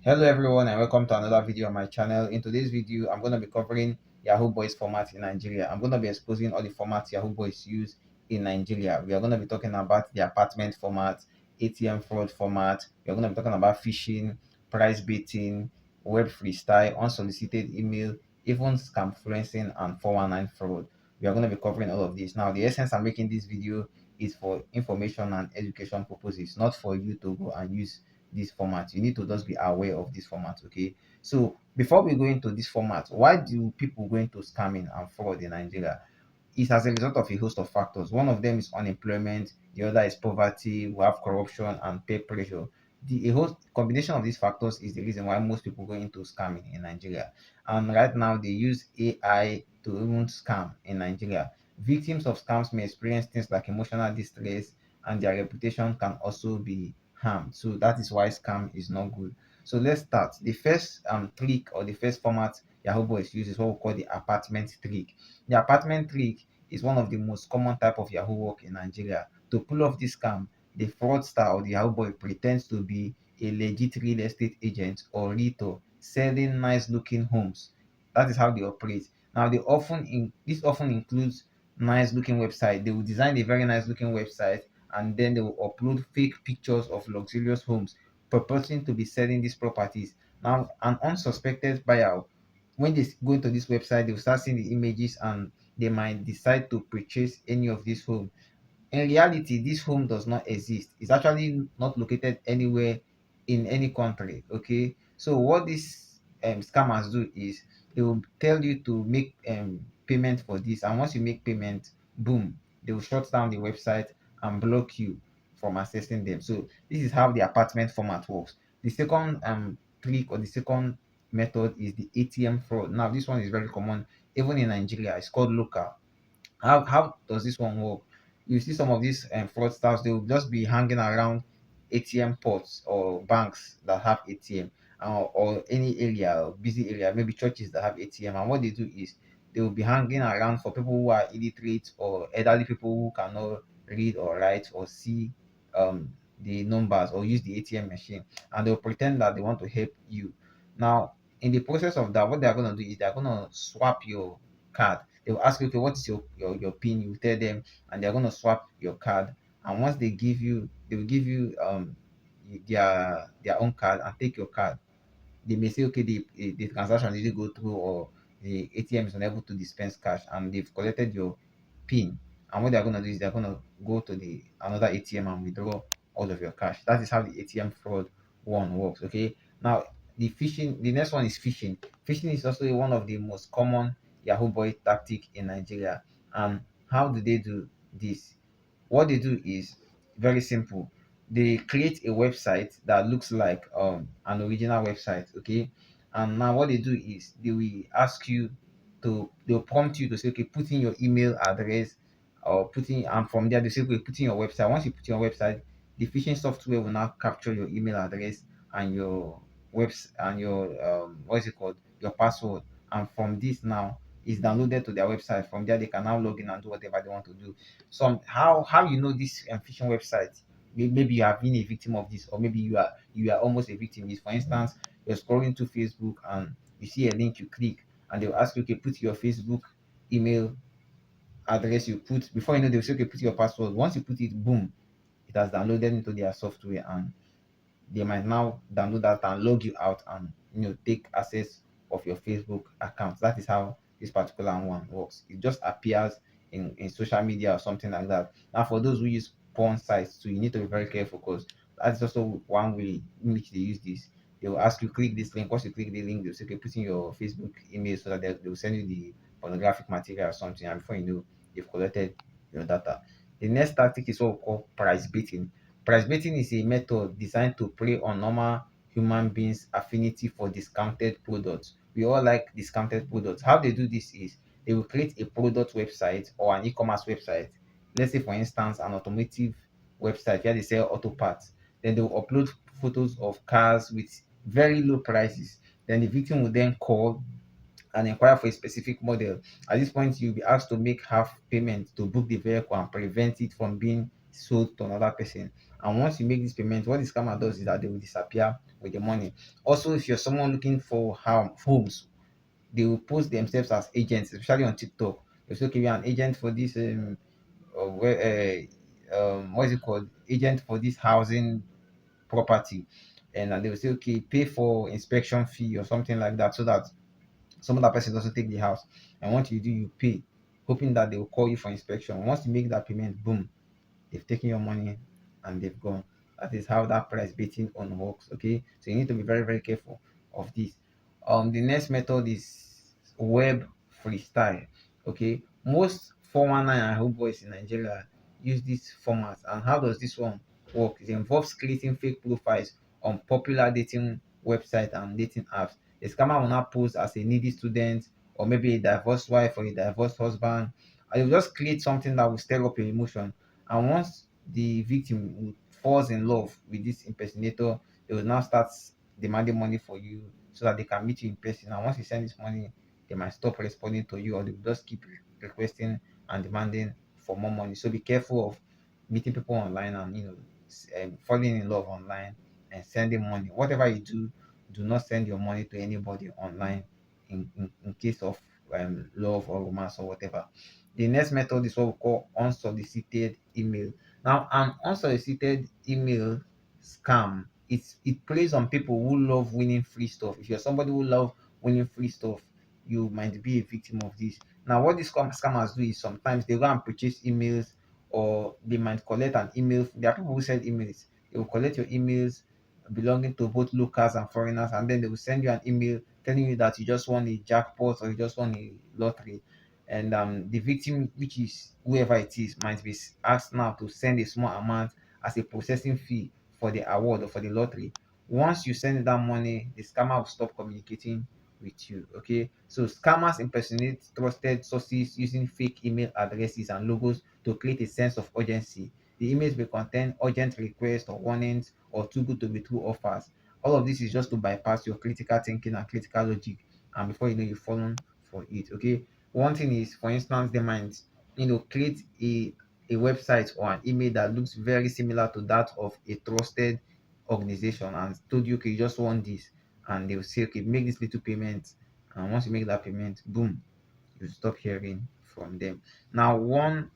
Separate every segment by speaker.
Speaker 1: Hello everyone and welcome to another video on my channel. In today's video, I'm going to be covering Yahoo Boys format in Nigeria. I'm going to be exposing all the formats Yahoo Boys use in Nigeria. We are going to be talking about the apartment format, ATM fraud format. We are going to be talking about phishing, price beating, web freestyle, unsolicited email, even scam influencing and 419 fraud. We are going to be covering all of this. Now, the essence I'm making this video is for information and education purposes, not for you to go and use this format. You need to just be aware of this format. Okay, so before we go into this format, why do people go into scamming and fraud in Nigeria? It's as a result of a host of factors. One of them is unemployment, the other is poverty, we have corruption and peer pressure. A whole combination of these factors is the reason why most people go into scamming in Nigeria. And right now they use AI to even scam in Nigeria. Victims of scams may experience things like emotional distress, and their reputation can also be harmed. So that is why scam is not good. So let's start. The first trick, or the first format Yahoo Boys use, is what we call the apartment trick. The apartment trick is one of the most common type of Yahoo work in Nigeria. To pull off this scam, the fraudster or the Yahoo boy pretends to be a legit real estate agent or realtor selling nice looking homes. That is how they operate. Now this often includes nice looking website. They will design a very nice looking website, and then they will upload fake pictures of luxurious homes purporting to be selling these properties. Now an unsuspected buyer, when they go into this website, they will start seeing the images and they might decide to purchase any of these homes. In reality, this home does not exist. It's actually not located anywhere in any country. Okay, so what these scammers do is they will tell you to make payment for this, and once you make payment, boom, they will shut down the website and block you from accessing them. So this is how the apartment format works. The second trick, or the second method, is the ATM fraud. Now this one is very common even in Nigeria. It's called local. How does this one work? You see some of these fraudsters, they will just be hanging around ATM ports or banks that have ATM, or any area, or busy area, maybe churches that have ATM. And what they do is they will be hanging around for people who are illiterate or elderly people who cannot read or write or see the numbers or use the ATM machine, and they'll pretend that they want to help you. Now, in the process of that, what they're going to do is they're going to swap your card. They will ask you, okay, what is your pin? You tell them, and they're going to swap your card. And once they will give you their own card and take your card. They may say, okay, the transaction didn't go through, or the ATM is unable to dispense cash, and they've collected your PIN. And what they're going to do is they're going to go to the another ATM and withdraw all of your cash. That is how the ATM fraud one works. Okay. Now the next one is phishing. Phishing is also one of the most common Yahoo boy tactic in Nigeria. And how do they do this? What they do is very simple. They create a website that looks like an original website. Okay, and now what they do is they will ask you they'll prompt you to say, okay, put in your email address, or put in, and from there they say, okay, put in your website. Once you put in your website, the phishing software will now capture your email address and your webs and your what is it called, your password. And from this now is downloaded to their website. From there they can now log in and do whatever they want to do. So how you know this phishing website? Maybe you have been a victim of this, or maybe you are almost a victim. Is, for instance, you're scrolling to Facebook and you see a link, you click, and they'll ask you, okay, put your Facebook email address. You put, before you know, they'll say, okay, put your password. Once you put it, boom, it has downloaded into their software, and they might now download that and log you out, and take access of your Facebook account. That is how this particular one works. It just appears in social media or something like that. Now for those who use porn sites too, you need to be very careful, because that's also one way in which they use this. They will ask you, click this link. Once you click the link, they'll say, okay, put in your Facebook email, so that they will send you the pornographic material or something, and before you know, they've collected your data. The next tactic is what we call price beating. Price betting is a method designed to prey on normal human beings' affinity for discounted products. We all like discounted products. How they do this is they will create a product website or an e-commerce website. Let's say, for instance, an automotive website where they sell auto parts. Then they will upload photos of cars with very low prices. Then the victim will then call and inquire for a specific model. At this point, you'll be asked to make half payment to book the vehicle and prevent it from being sold to another person. And once you make this payment, what the scammer does is that they will disappear with the money. Also, if you're someone looking for homes, they will post themselves as agents, especially on TikTok. They'll say, okay, we are an agent for this what is it called? Agent for this housing property. And they will say, okay, pay for inspection fee or something like that, so that some other person doesn't take the house. And once you do, you pay, hoping that they will call you for inspection. Once you make that payment, boom, they've taken your money and they've gone. That is how that price beating on works. Okay, so you need to be very, very careful of this. The next method is web freestyle. Okay, most 419 and Yahoo boys in Nigeria use this format. And how does this one work? It involves creating fake profiles on popular dating websites and dating apps. The scammer will not pose as a needy student, or maybe a divorced wife or a divorced husband. And you just create something that will stir up your emotion. And once the victim falls in love with this impersonator, they will now start demanding money for you so that they can meet you in person. And once you send this money, they might stop responding to you, or they will just keep requesting and demanding for more money. So be careful of meeting people online and falling in love online and sending money. Whatever you do, do not send your money to anybody online in case of love or romance or whatever. The next method is what we call unsolicited email. Now, an unsolicited email scam, it plays on people who love winning free stuff. If you're somebody who love winning free stuff, you might be a victim of this. Now, what these scammers do is sometimes they go and purchase emails, or they might collect an email. There are people who send emails. They will collect your emails belonging to both locals and foreigners, and then they will send you an email telling you that you just won a jackpot or you just won a lottery. And the victim, which is whoever it is, might be asked now to send a small amount as a processing fee for the award or for the lottery. Once you send that money, the scammer will stop communicating with you. Okay, so scammers impersonate trusted sources using fake email addresses and logos to create a sense of urgency. The emails may contain urgent requests or warnings or too good to be true offers. All of this is just to bypass your critical thinking and critical logic, and before you know, you've fallen for it. Okay, one thing is, for instance, they might create a website or an email that looks very similar to that of a trusted organization and told you, okay, you just want this, and they'll say, okay, make this little payment, and once you make that payment, boom, you stop hearing from them. Now, one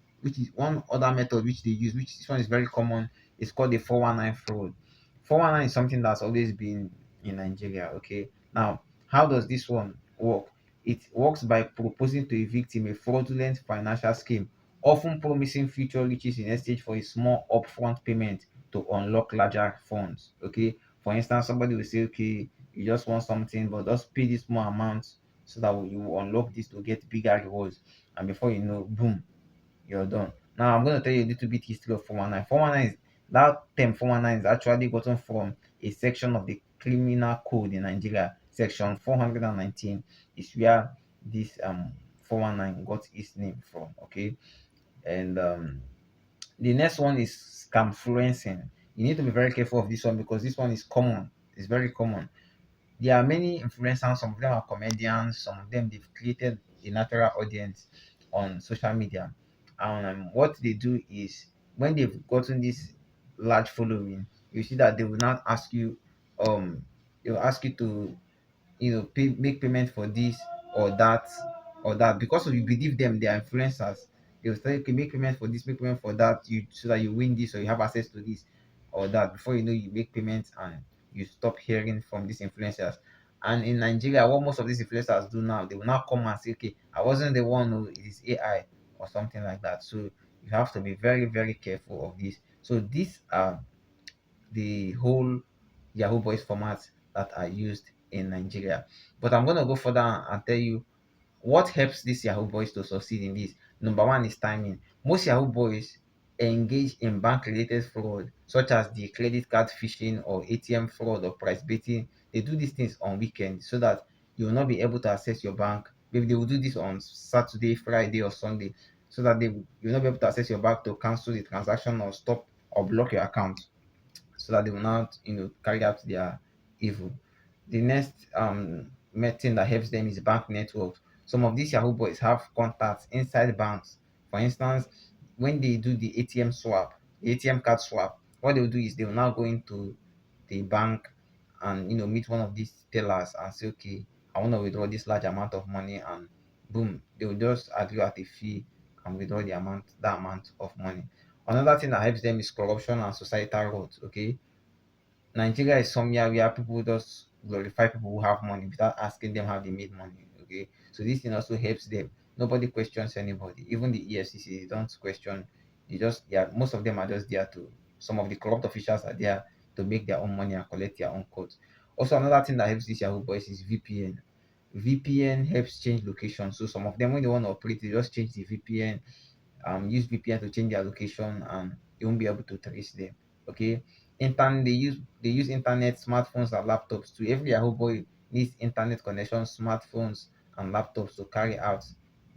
Speaker 1: other method which they use, which this one is very common, is called the 419 fraud. 419 is something that's always been in Nigeria. Okay, now how does this one work? It works by proposing to a victim a fraudulent financial scheme, often promising future riches in exchange for a small upfront payment to unlock larger funds. Okay, for instance, somebody will say, okay, you just want something, but just pay this small amount so that you will unlock this to get bigger rewards. And before you know, boom, you're done. Now I'm going to tell you a little bit history of 419. 419 is that term 419 is actually gotten from a section of the criminal code in Nigeria. Section 419 is where this 419 got its name from. Okay, and the next one is scamfluencing. You need to be very careful of this one because this one is common. It's very common. There are many influencers, some of them are comedians, some of them they've created a natural audience on social media. And what they do is, when they've gotten this large following, you see that they will not ask you, they will ask you to make payment for this or that or that, because of you believe them, they are influencers. They will say, okay, make payment for this, make payment for that, you so that you win this or you have access to this or that. Before you know, you make payments and you stop hearing from these influencers. And in Nigeria, what most of these influencers do now, they will now come and say, okay, I wasn't the one, who it is AI or something like that. So you have to be very, very careful of this. So these are the whole Yahoo Boys formats that are used in Nigeria. But I'm going to go further and tell you what helps these Yahoo boys to succeed in this. Number one is timing. Most Yahoo boys engage in bank related fraud, such as the credit card phishing or ATM fraud or price betting. They do these things on weekends so that you will not be able to access your bank. Maybe they will do this on Saturday, Friday, or Sunday, so that you will not be able to access your bank to cancel the transaction or stop or block your account, so that they will not carry out their evil. The next thing that helps them is bank networks. Some of these Yahoo boys have contacts inside banks. For instance, when they do the ATM swap, the ATM card swap, what they'll do is they will now go into the bank and meet one of these tellers and say, okay, I want to withdraw this large amount of money, and boom, they will just agree at a fee and withdraw that amount of money. Another thing that helps them is corruption and societal rot. Okay, Nigeria is somewhere where people just glorify people who have money without asking them how they made money. Okay, so this thing also helps them. Nobody questions anybody, even the EFCC. They don't question. They just, yeah, most of them are just there to. Some of the corrupt officials are there to make their own money and collect their own quotes. Also, another thing that helps these Yahoo boys is VPN. VPN helps change location. So some of them, when they want to operate, they just change the VPN, use VPN to change their location, and you won't be able to trace them. Okay. Internet, they use internet, smartphones and laptops too. Every Yahoo boy needs internet connection, smartphones and laptops to carry out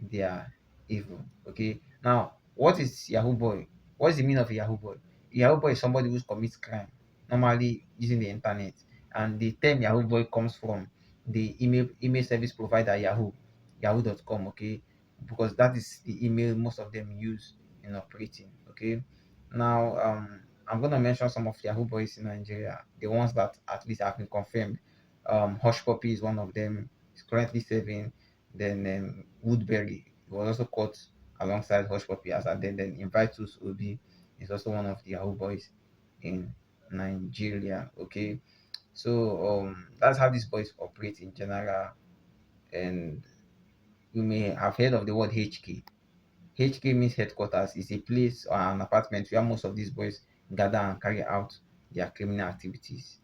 Speaker 1: their evil. Okay. Now, what is Yahoo boy? What is the meaning of a Yahoo boy? A Yahoo boy is somebody who commits crime, normally using the internet. And the term Yahoo boy comes from the email service provider Yahoo.com. Okay, because that is the email most of them use in operating. Okay, now I'm gonna mention some of Yahoo boys in Nigeria, the ones that at least have been confirmed. Hush Puppy is one of them. He's currently serving. Then Woodbury, he was also caught alongside Hush Puppy as and then Invitus Obi is also one of the Yahoo boys in Nigeria. Okay, so that's how these boys operate in general. And you may have heard of the word HK. HK means headquarters. Is a place or an apartment where most of these boys gather and carry out their criminal activities.